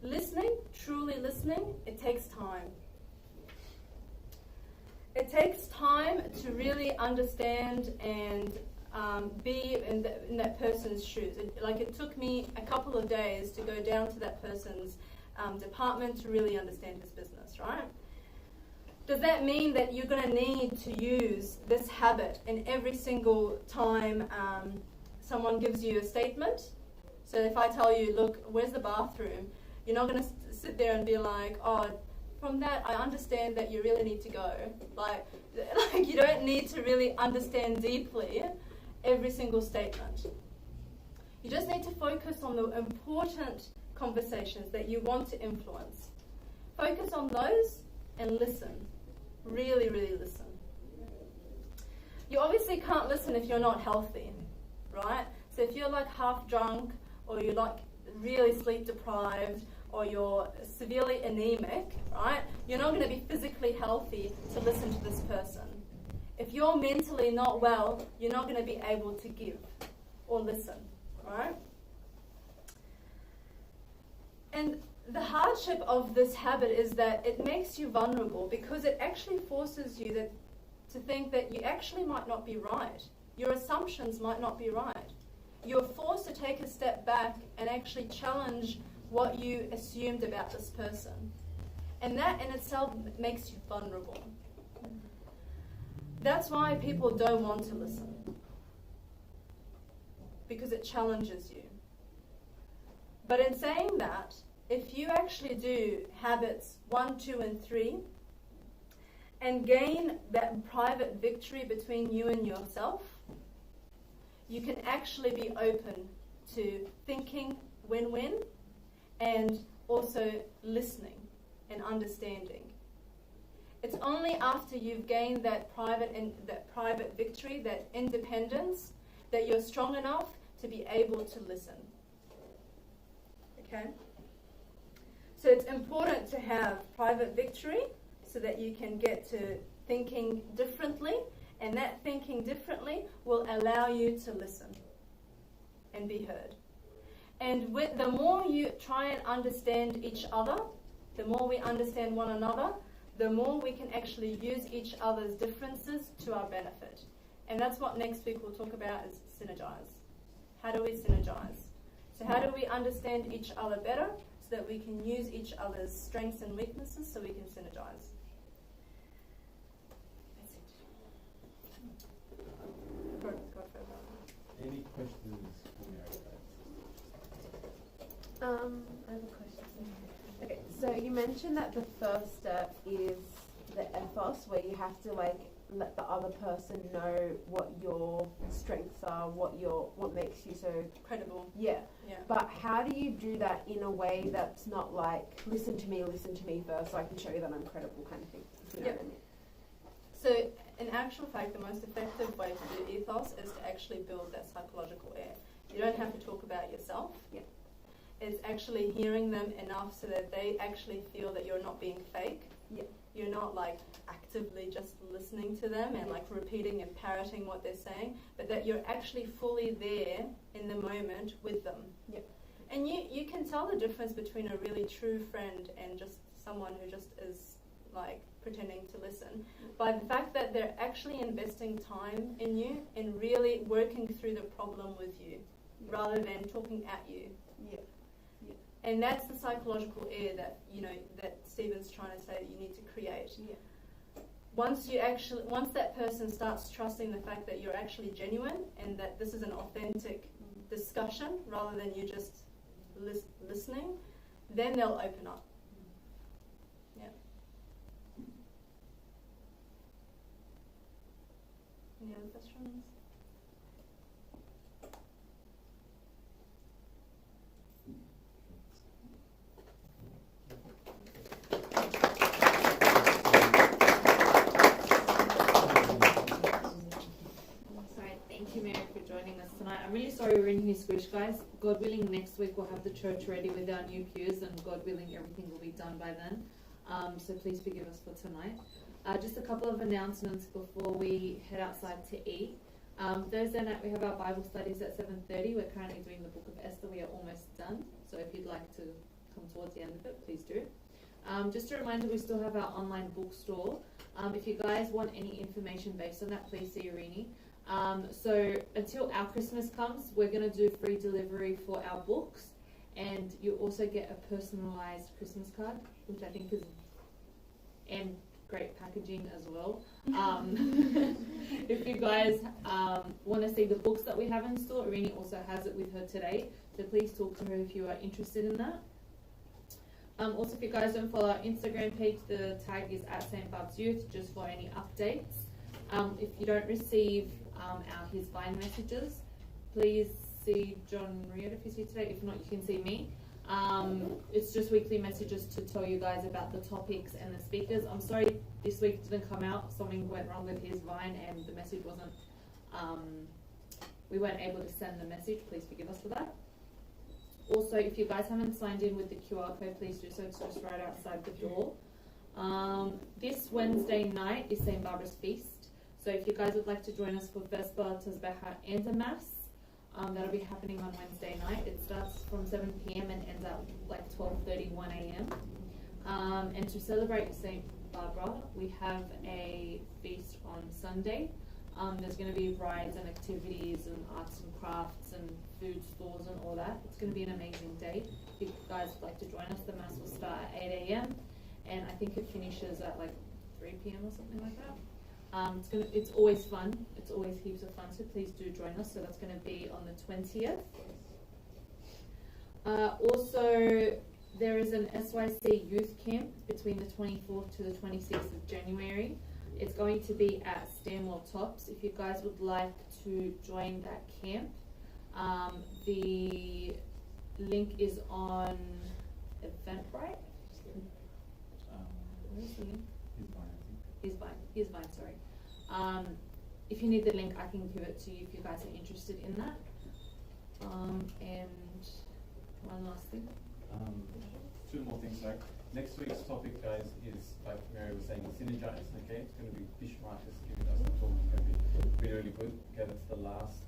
Listening, truly listening, it takes time. It takes time to really understand and be in that person's shoes. It took me a couple of days to go down to that person's department to really understand his business, right? Does that mean that you're going to need to use this habit in every single time someone gives you a statement? So if I tell you, look, where's the bathroom? You're not going to sit there and be like, oh, from that I understand that you really need to go. Like you don't need to really understand deeply every single statement. You just need to focus on the important conversations that you want to influence. Focus on those and listen. Really, really listen. You obviously can't listen if you're not healthy, right? So if you're like half drunk, or you're like really sleep deprived, or you're severely anemic, right? You're not going to be physically healthy to listen to this person. If you're mentally not well, you're not going to be able to give or listen, right? And the hardship of this habit is that it makes you vulnerable, because it actually forces you to think that you actually might not be right. Your assumptions might not be right. You're forced to take a step back and actually challenge what you assumed about this person. And that in itself makes you vulnerable. That's why people don't want to listen, because it challenges you. But in saying that, if you actually do habits 1, 2, and 3, and gain that private victory between you and yourself, you can actually be open to thinking win-win and also listening and understanding. It's only after you've gained that private victory, that independence, that you're strong enough to be able to listen. Okay? So it's important to have private victory so that you can get to thinking differently, and that thinking differently will allow you to listen and be heard. And the more you try and understand each other, the more we understand one another, the more we can actually use each other's differences to our benefit. And that's what next week we'll talk about, is synergize. How do we synergize? So how do we understand each other better so that we can use each other's strengths and weaknesses so we can synergize? That's it. Any questions? I have a question. Okay, so you mentioned that the first step is the ethos, where you have to let the other person know what your strengths are, what makes you so Credible. Yeah. Yeah. But how do you do that in a way that's not like listen to me first so I can show you that I'm credible kind of thing? You know what I mean? So in actual fact, the most effective way to do ethos is to actually build that psychological air. You don't have to talk about yourself. Yeah. It's actually hearing them enough so that they actually feel that you're not being fake. Yeah. You're not like actively just listening to them and like repeating and parroting what they're saying, but that you're actually fully there in the moment with them. Yeah. And you can tell the difference between a really true friend and just someone who just is like pretending to listen by the fact that they're actually investing time in you and really working through the problem with you rather than talking at you. Yeah. And that's the psychological air that that Stephen's trying to say that you need to create. Yeah. Once that person starts trusting the fact that you're actually genuine and that this is an authentic discussion rather than you just listening, then they'll open up. Yeah. Any other questions? Thank you, Mary, for joining us tonight. I'm really sorry we're in here squish, guys. God willing, next week we'll have the church ready with our new pews, and God willing, everything will be done by then. So please forgive us for tonight. Just a couple of announcements before we head outside to eat. Thursday night we have our Bible studies at 7:30. We're currently doing the Book of Esther. We are almost done. So if you'd like to come towards the end of it, please do. Just a reminder, we still have our online bookstore. If you guys want any information based on that, please see Irini. So until our Christmas comes, we're going to do free delivery for our books, and you also get a personalized Christmas card, which I think is and great packaging as well. If you guys want to see the books that we have in store, Irini also has it with her today, so please talk to her if you are interested in that. Also, if you guys don't follow our Instagram page, the tag is at St. Barb's Youth, just for any updates. If you don't receive his Vine messages, please see John Riot if he's here today. If not, you can see me. It's just weekly messages to tell you guys about the topics and the speakers. I'm sorry this week didn't come out. Something went wrong with his Vine and the message wasn't, we weren't able to send the message. Please forgive us for that. Also, if you guys haven't signed in with the QR code, please do so. It's just right outside the door. This Wednesday night is St. Barbara's Feast. So if you guys would like to join us for Vesper, Tasbeha and a Mass, that'll be happening on Wednesday night. It starts from 7 p.m. and ends at like 12:30, 1 a.m. And to celebrate St. Barbara, we have a feast on Sunday. There's going to be rides and activities and arts and crafts and food stores and all that. It's going to be an amazing day. If you guys would like to join us, the Mass will start at 8 a.m. and I think it finishes at like 3 p.m. or something like that. It's always fun. It's always heaps of fun, so please do join us. So that's going to be on the 20th. Also, there is an SYC youth camp between the 24th to the 26th of January. It's going to be at Stanmore Tops. If you guys would like to join that camp, the link is on Eventbrite. Where's the link? Here's Vine, sorry. If you need the link, I can give it to you if you guys are interested in that. And one last thing. Two more things, sorry. Next week's topic, guys, is, like Mary was saying, synergize, okay? It's going to be Fish Marcus giving us the talk. It's going to be really, really good. Okay, that's the last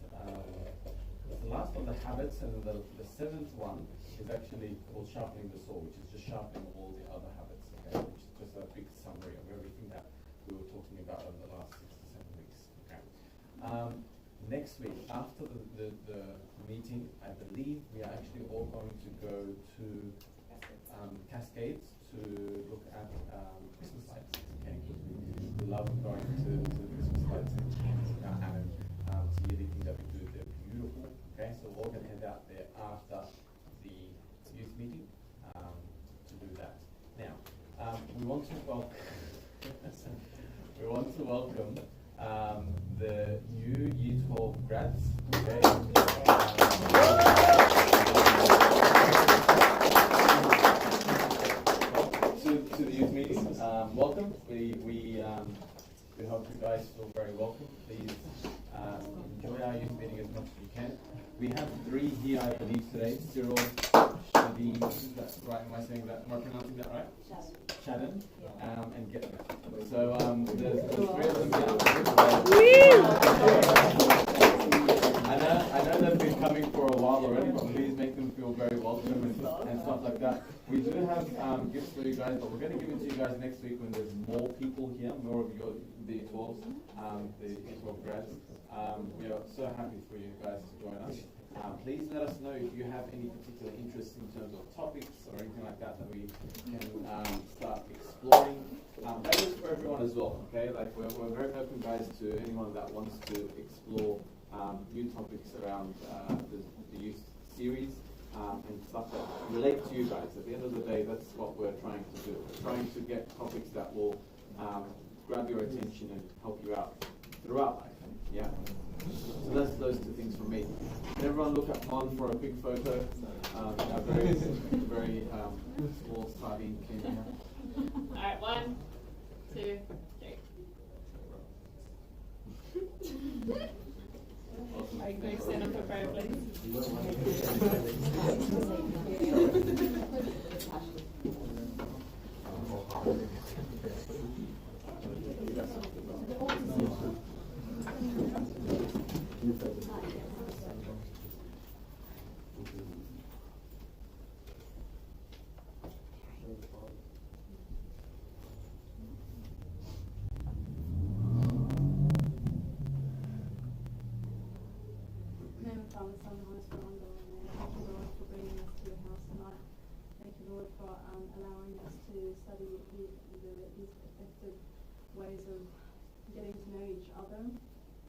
on the habits, and the seventh one is actually called sharpening the saw, which is just sharpening all the other habits, okay? Which is just a big summary of everything that we were talking about over the last 6 to 7 weeks, okay? Next week, after the meeting, I believe we are actually all going to go to Cascades to look at Christmas lights. Okay, we love going to Christmas lights in our Hammond. See everything that we do. They're beautiful. Okay, so we're all going to head out there after the youth meeting to do that. Now, we want to welcome the new Year 12 grads. Okay. To the youth meeting. Welcome. We hope you guys feel very welcome. Please enjoy our youth meeting as much as you can. We have 3 here, I believe, today. Cyril, Shadi, that's right. Am I saying that? Am I pronouncing that right? Shannon. And Get. So there's 3 of them here. I know they've been coming for a while already, but please make them feel very welcome and stuff like that. We do have gifts for you guys, but we're going to give it to you guys next week when there's more people here, more of your D12s, the D12 grads. We are so happy for you guys to join us. Please let us know if you have any particular interest in terms of topics or anything like that we can start exploring. That is for everyone as well, okay? Like we're very open, guys, to anyone that wants to explore new topics around the youth series and stuff that relate to you guys. At the end of the day, that's what we're trying to do. We're trying to get topics that will grab your attention and help you out throughout life. Yeah. So that's those 2 things from me. Can everyone look at Mon for a quick photo? Very, very small sardine can here. All right, 1, 2, 3. Are you going to stand up for prayer, please? kindness for ongoing. Thank you, Lord, for bringing us to your house tonight. Thank you, Lord, for allowing us to study these effective ways of getting to know each other,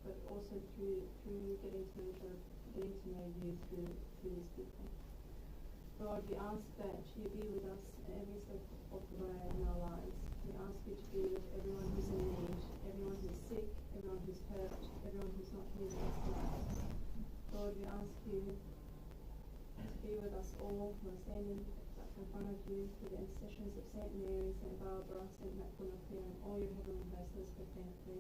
but also through getting to know each other, getting to know you through these people. Lord, we ask that you be with us every step of the way in our lives. We ask you to be with everyone who's in need, everyone who's sick, everyone who's hurt, everyone who's not here with us tonight. Lord, we ask you to be with us all who are standing in front of you through the intercessions of St. Mary, St. Barbara, St. Macunafe, and all your heavenly hosts as we thank you.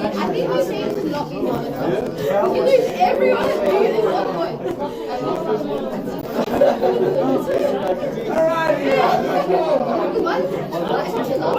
I think we seem to not be monitored. You lose everyone.